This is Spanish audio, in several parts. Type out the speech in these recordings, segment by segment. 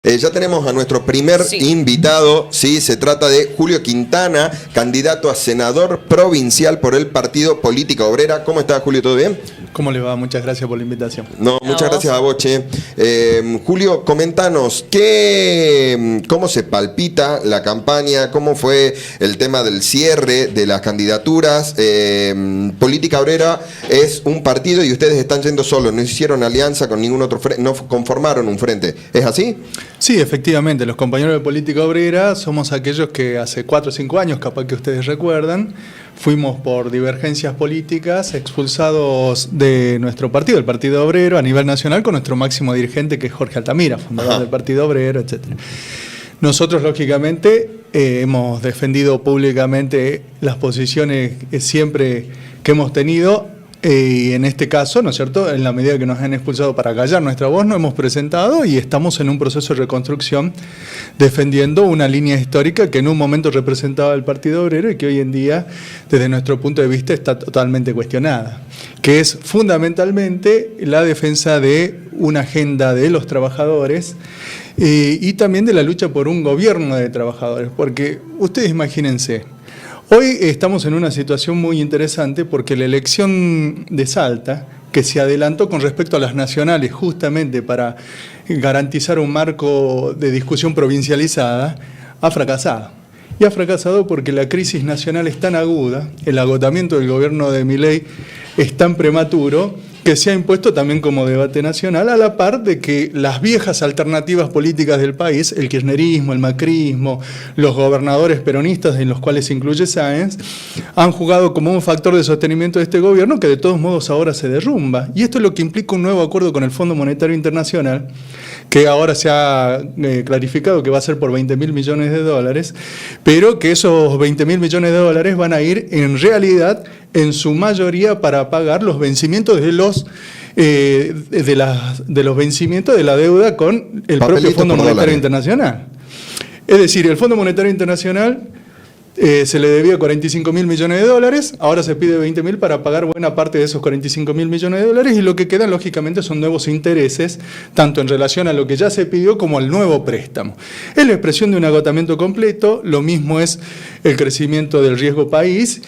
Ya tenemos a nuestro primer invitado, sí, se trata de Julio Quintana, candidato a senador provincial por el Partido Política Obrera. ¿Cómo está, Julio? ¿Todo bien? ¿Cómo le va? Muchas gracias por la invitación. No, muchas gracias a vos, che. Julio, comentanos, ¿cómo se palpita la campaña? ¿Cómo fue el tema del cierre de las candidaturas? Política Obrera es un partido y ustedes están yendo solos, no hicieron alianza con ningún otro frente, no conformaron un frente. ¿Es así? Sí, efectivamente, los compañeros de Política Obrera somos aquellos que hace 4 o 5 años, capaz que ustedes recuerdan, fuimos por divergencias políticas expulsados de nuestro partido, el Partido Obrero, a nivel nacional, con nuestro máximo dirigente, que es Jorge Altamira, fundador del Partido Obrero, etc. Nosotros, lógicamente, hemos defendido públicamente las posiciones siempre que hemos tenido. Y en este caso, ¿no es cierto?, en la medida que nos han expulsado para callar nuestra voz, nos hemos presentado y estamos en un proceso de reconstrucción defendiendo una línea histórica que en un momento representaba el Partido Obrero y que hoy en día, desde nuestro punto de vista, está totalmente cuestionada, que es fundamentalmente la defensa de una agenda de los trabajadores y también de la lucha por un gobierno de trabajadores, porque ustedes imagínense, hoy estamos en una situación muy interesante porque la elección de Salta, que se adelantó con respecto a las nacionales justamente para garantizar un marco de discusión provincializada, ha fracasado. Y ha fracasado porque la crisis nacional es tan aguda, el agotamiento del gobierno de Milei es tan prematuro, que se ha impuesto también como debate nacional, a la par de que las viejas alternativas políticas del país, el kirchnerismo, el macrismo, los gobernadores peronistas, en los cuales se incluye Sáenz, han jugado como un factor de sostenimiento de este gobierno que de todos modos ahora se derrumba. Y esto es lo que implica un nuevo acuerdo con el Fondo Monetario Internacional, que ahora se ha clarificado que va a ser por 20.000 millones de dólares, pero que esos 20.000 millones de dólares van a ir en realidad en su mayoría para pagar los vencimientos de los vencimientos de la deuda con el propio Fondo Monetario Internacional. Es decir, el Fondo Monetario Internacional se le debía 45.000 millones de dólares, ahora se pide 20.000 para pagar buena parte de esos 45.000 millones de dólares y lo que quedan lógicamente son nuevos intereses, tanto en relación a lo que ya se pidió como al nuevo préstamo. Es la expresión de un agotamiento completo, lo mismo es el crecimiento del riesgo país,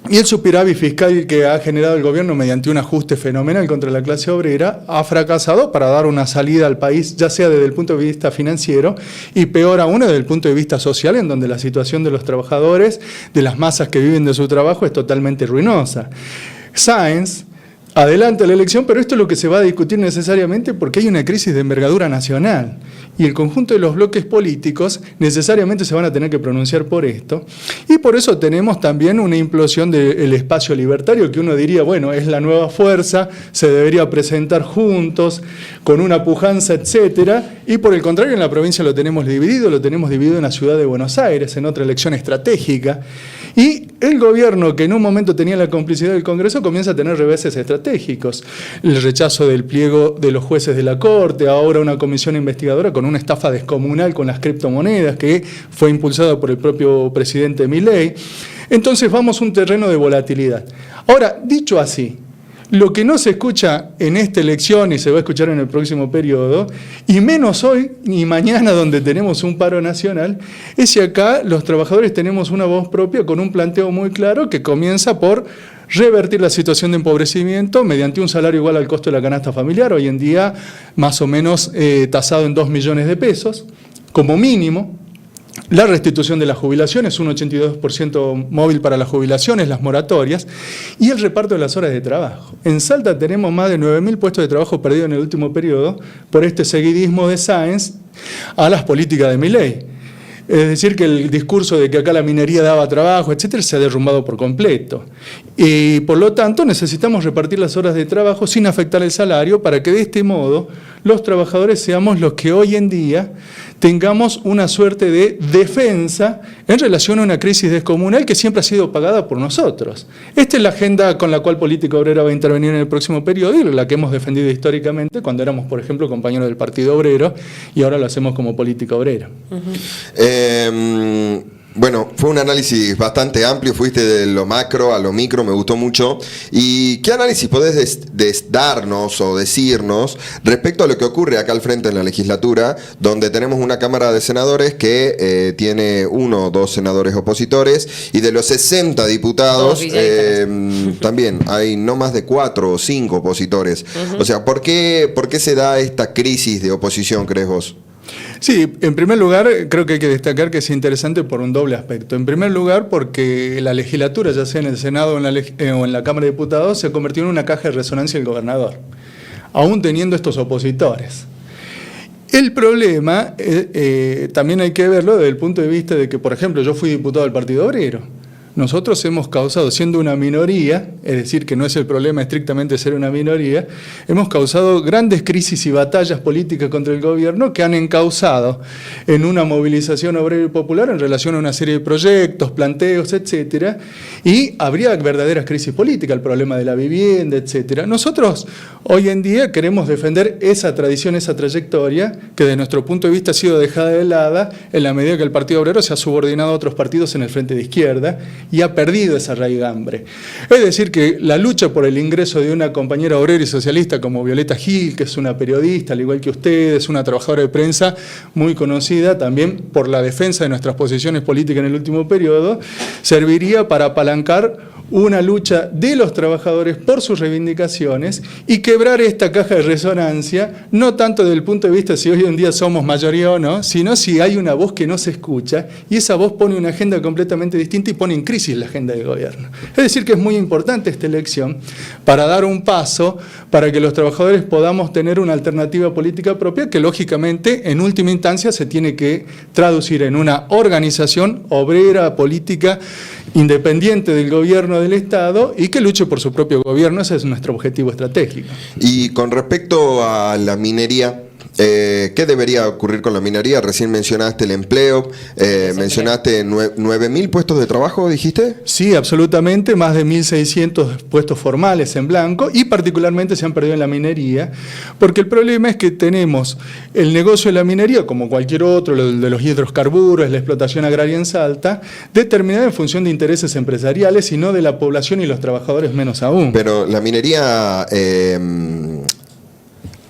y el superávit fiscal que ha generado el gobierno mediante un ajuste fenomenal contra la clase obrera ha fracasado para dar una salida al país, ya sea desde el punto de vista financiero y peor aún desde el punto de vista social, en donde la situación de los trabajadores, de las masas que viven de su trabajo, es totalmente ruinosa. Sáenz adelanta la elección, pero esto es lo que se va a discutir necesariamente porque hay una crisis de envergadura nacional y el conjunto de los bloques políticos necesariamente se van a tener que pronunciar por esto y por eso tenemos también una implosión del espacio libertario que uno diría, bueno, es la nueva fuerza, se debería presentar juntos, con una pujanza, etcétera, y por el contrario en la provincia lo tenemos dividido en la ciudad de Buenos Aires, en otra elección estratégica, y el gobierno que en un momento tenía la complicidad del Congreso comienza a tener reveses estratégicos, el rechazo del pliego de los jueces de la Corte, ahora una comisión investigadora con una estafa descomunal con las criptomonedas que fue impulsada por el propio presidente Milei. Entonces vamos a un terreno de volatilidad. Ahora, dicho así, lo que no se escucha en esta elección y se va a escuchar en el próximo periodo, y menos hoy ni mañana donde tenemos un paro nacional, es si acá los trabajadores tenemos una voz propia con un planteo muy claro que comienza por revertir la situación de empobrecimiento mediante un salario igual al costo de la canasta familiar, hoy en día más o menos tasado en 2 millones de pesos, como mínimo. La restitución de las jubilaciones, un 82% móvil para las jubilaciones, las moratorias, y el reparto de las horas de trabajo. En Salta tenemos más de 9.000 puestos de trabajo perdidos en el último periodo por este seguidismo de Sáenz a las políticas de Milei. Es decir, que el discurso de que acá la minería daba trabajo, etcétera, se ha derrumbado por completo. Y por lo tanto necesitamos repartir las horas de trabajo sin afectar el salario para que de este modo los trabajadores seamos los que hoy en día tengamos una suerte de defensa en relación a una crisis descomunal que siempre ha sido pagada por nosotros. Esta es la agenda con la cual Política Obrera va a intervenir en el próximo periodo y la que hemos defendido históricamente cuando éramos, por ejemplo, compañeros del Partido Obrero y ahora lo hacemos como Política Obrera. Bueno, fue un análisis bastante amplio, fuiste de lo macro a lo micro, me gustó mucho. ¿Y qué análisis podés darnos o decirnos respecto a lo que ocurre acá al frente en la legislatura, donde tenemos una Cámara de Senadores que tiene 1 o 2 senadores opositores, y de los 60 diputados también hay no más de 4 o 5 opositores? O sea, ¿por qué se da esta crisis de oposición, crees vos? Sí, en primer lugar, creo que hay que destacar que es interesante por un doble aspecto. En primer lugar, porque la legislatura, ya sea en el Senado o en la Cámara de Diputados, se convirtió en una caja de resonancia del gobernador, aún teniendo estos opositores. El problema también hay que verlo desde el punto de vista de que, por ejemplo, yo fui diputado del Partido Obrero. Nosotros hemos causado, siendo una minoría, es decir, que no es el problema estrictamente ser una minoría, hemos causado grandes crisis y batallas políticas contra el gobierno que han encauzado en una movilización obrera y popular en relación a una serie de proyectos, planteos, etcétera, y habría verdaderas crisis políticas, el problema de la vivienda, etcétera. Nosotros hoy en día queremos defender esa tradición, esa trayectoria, que desde nuestro punto de vista ha sido dejada de lado en la medida que el Partido Obrero se ha subordinado a otros partidos en el frente de izquierda, y ha perdido esa raigambre. Es decir, que la lucha por el ingreso de una compañera obrera y socialista como Violeta Gil, que es una periodista, al igual que ustedes, una trabajadora de prensa muy conocida también por la defensa de nuestras posiciones políticas en el último periodo, serviría para apalancar una lucha de los trabajadores por sus reivindicaciones y quebrar esta caja de resonancia, no tanto desde el punto de vista si hoy en día somos mayoría o no, sino si hay una voz que no se escucha y esa voz pone una agenda completamente distinta y pone en crisis la agenda del gobierno. Es decir, que es muy importante esta elección para dar un paso para que los trabajadores podamos tener una alternativa política propia que lógicamente en última instancia se tiene que traducir en una organización obrera, política, independiente del gobierno del Estado y que luche por su propio gobierno. Ese es nuestro objetivo estratégico. Y con respecto a la minería, ¿qué debería ocurrir con la minería? Recién mencionaste el empleo, mencionaste 9.000 puestos de trabajo, ¿dijiste? Sí, absolutamente, más de 1.600 puestos formales en blanco y particularmente se han perdido en la minería, porque el problema es que tenemos el negocio de la minería, como cualquier otro, el de los hidrocarburos, la explotación agraria en Salta, determinada en función de intereses empresariales y no de la población y los trabajadores menos aún. Pero la minería...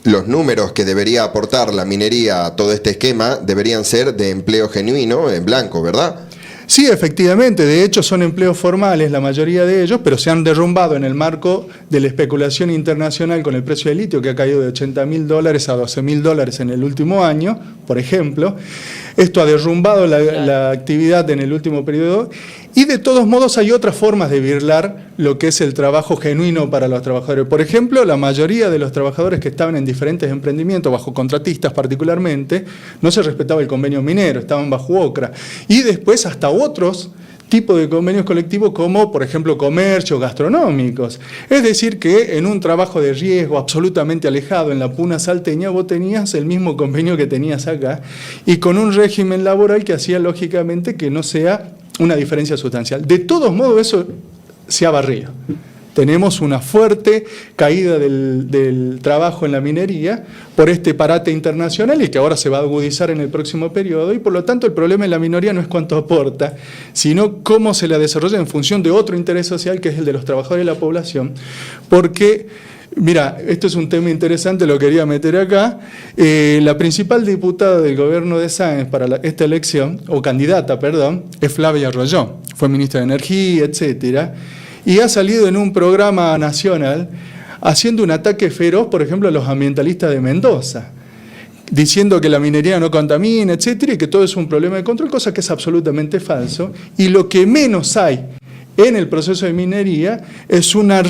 los números que debería aportar la minería a todo este esquema deberían ser de empleo genuino en blanco, ¿verdad? Sí, efectivamente, de hecho son empleos formales la mayoría de ellos, pero se han derrumbado en el marco de la especulación internacional con el precio del litio, que ha caído de $80.000 a $12.000 en el último año, por ejemplo. Esto ha derrumbado la actividad en el último periodo y de todos modos hay otras formas de birlar lo que es el trabajo genuino para los trabajadores. Por ejemplo, la mayoría de los trabajadores que estaban en diferentes emprendimientos, bajo contratistas particularmente, no se respetaba el convenio minero, estaban bajo OCRA. Y después hasta otros tipos de convenios colectivos como, por ejemplo, comercios gastronómicos. Es decir, que en un trabajo de riesgo absolutamente alejado en la puna salteña, vos tenías el mismo convenio que tenías acá y con un régimen laboral que hacía lógicamente que no sea una diferencia sustancial. De todos modos, eso se ha barrido. Tenemos una fuerte caída del trabajo en la minería por este parate internacional y que ahora se va a agudizar en el próximo periodo y por lo tanto el problema en la minoría no es cuánto aporta, sino cómo se la desarrolla en función de otro interés social que es el de los trabajadores de la población, porque... Mira, esto es un tema interesante, lo quería meter acá. La principal diputada del gobierno de Sáenz para esta elección, o candidata, perdón, es Flavia Rollón. Fue ministra de Energía, etcétera, y ha salido en un programa nacional haciendo un ataque feroz, por ejemplo, a los ambientalistas de Mendoza, diciendo que la minería no contamina, etcétera, y que todo es un problema de control, cosa que es absolutamente falso. Y lo que menos hay en el proceso de minería es una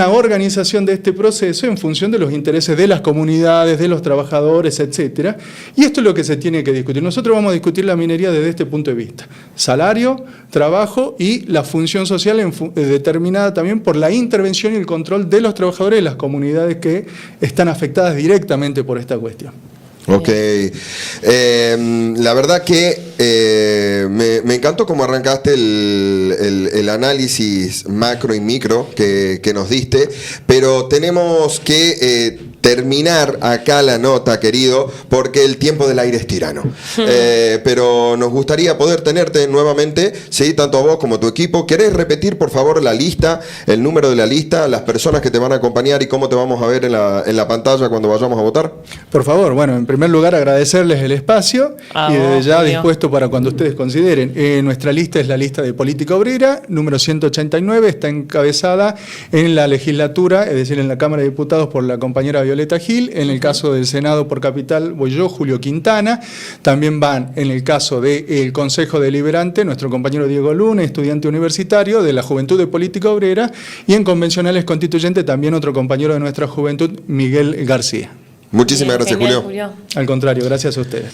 organización de este proceso en función de los intereses de las comunidades, de los trabajadores, etcétera. Y esto es lo que se tiene que discutir. Nosotros vamos a discutir la minería desde este punto de vista. Salario, trabajo y la función social determinada también por la intervención y el control de los trabajadores de las comunidades que están afectadas directamente por esta cuestión. Ok, la verdad que me encantó cómo arrancaste el análisis macro y micro que nos diste, pero tenemos que terminar acá la nota, querido, porque el tiempo del aire es tirano. Pero nos gustaría poder tenerte nuevamente, sí, tanto a vos como a tu equipo. ¿Querés repetir, por favor, la lista, el número de la lista, las personas que te van a acompañar y cómo te vamos a ver en la pantalla cuando vayamos a votar? Por favor, bueno, en primer lugar agradecerles el espacio y desde ya dispuesto para cuando ustedes consideren. Nuestra lista es la lista de Política Obrera, número 189, está encabezada en la legislatura, es decir, en la Cámara de Diputados por la compañera Violeta Gil, en el caso del Senado por Capital voy yo, Julio Quintana, también van en el caso del Consejo Deliberante, nuestro compañero Diego Luna, estudiante universitario de la Juventud de Política Obrera, y en convencionales constituyentes también otro compañero de nuestra juventud, Miguel García. Muchísimas gracias, genial, Julio. Al contrario, gracias a ustedes.